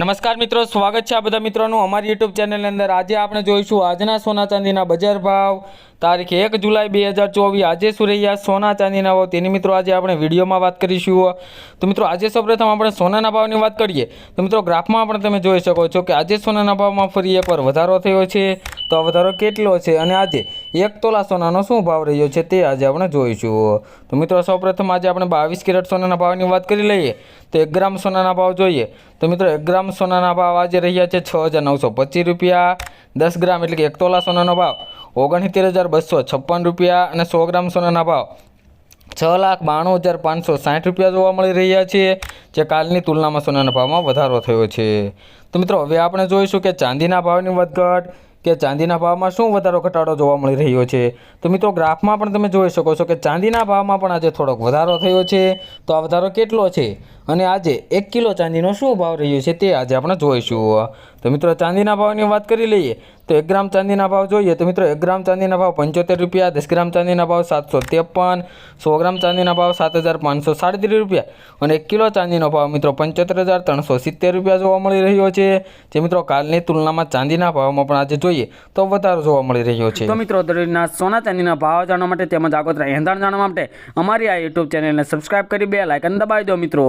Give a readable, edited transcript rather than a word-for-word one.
નમસ્કાર મિત્રો, સ્વાગત છે આ બધા મિત્રોનું અમારી યુટ્યુબ ચેનલની અંદર। આજે આપણે જોઈશું આજના સોના ચાંદીના બજાર ભાવ તારીખ 1 જુલાઈ 2024। આજે શું રહ્યા સોના ચાંદીના ભાવ તેની મિત્રો આજે આપણે વિડીયોમાં વાત કરીશું। તો મિત્રો આજે સૌપ્રથમ આપણે સોનાના ભાવની વાત કરીએ તો મિત્રો ગ્રાફમાં પણ તમે જોઈ શકો છો કે આજે સોનાના ભાવમાં ફરી એકવાર વધારો થયો છે। તો આ વધારો કેટલો છે અને આજે 1 તોલા સોનાનો શું ભાવ રહ્યો છે તે આજે આપણે જોઈશું। તો મિત્રો સૌપ્રથમ આજે આપણે 22 કેરેટ સોનાના ભાવની વાત કરી લઈએ તો 1 ગ્રામ સોનાના ભાવ જોઈએ તો મિત્રો 1 ગ્રામ સોનાના ભાવ આજે રહ્યા છે 6,925 રૂપિયા। 10 ગ્રામ એટલે કે 1 તોલા સોનાનો ભાવ 69,256 રૂપિયા અને 100 ગ્રામ સોનાના ભાવ 6,92,560 રૂપિયા જોવા મળી રહ્યા છે, જે કાલની તુલનામાં સોનાના ભાવમાં વધારો થયો છે। તો મિત્રો હવે આપણે જોઈશું કે ચાંદીના ભાવની વધઘટ કે ચાંદીના ભાવમાં શું વધારો ઘટાડો જોવા મળી રહ્યો છે। તો મિત્રો ગ્રાફમાં પણ તમે જોઈ શકો છો કે ચાંદીના ભાવમાં પણ આજે થોડોક વધારો થયો છે। તો આ વધારો કેટલો છે અને આજે 1 કિલો ચાંદીનો શું ભાવ રહ્યો છે તે આજે આપણે જોઈશું। તો મિત્રો ચાંદીના ભાવની વાત કરી લઈએ તો 1 ગ્રામ ચાંદીના ભાવ જોઈએ તો મિત્રો 1 ગ્રામ ચાંદીના ભાવ 75 રૂપિયા। 10 ગ્રામ ચાંદીના ભાવ 753, 100 ગ્રામ ચાંદીના ભાવ 7,537 રૂપિયા અને 1 કિલો ચાંદીનો ભાવ મિત્રો 75,370 રૂપિયા જોવા મળી રહ્યો છે, જે મિત્રો કાલની તુલનામાં ચાંદીના ભાવમાં પણ આજે જોઈએ તો વધારો જોવા મળી રહ્યો છે। તો મિત્રો દરરોજના સોના ચાંદીના ભાવ જાણવા માટે તેમજ આગોતરા એંધાણ જાણવા માટે અમારી આ યુટ્યુબ ચેનલને સબસ્ક્રાઇબ કરી બેલ આઇકન દબાવી દો મિત્રો।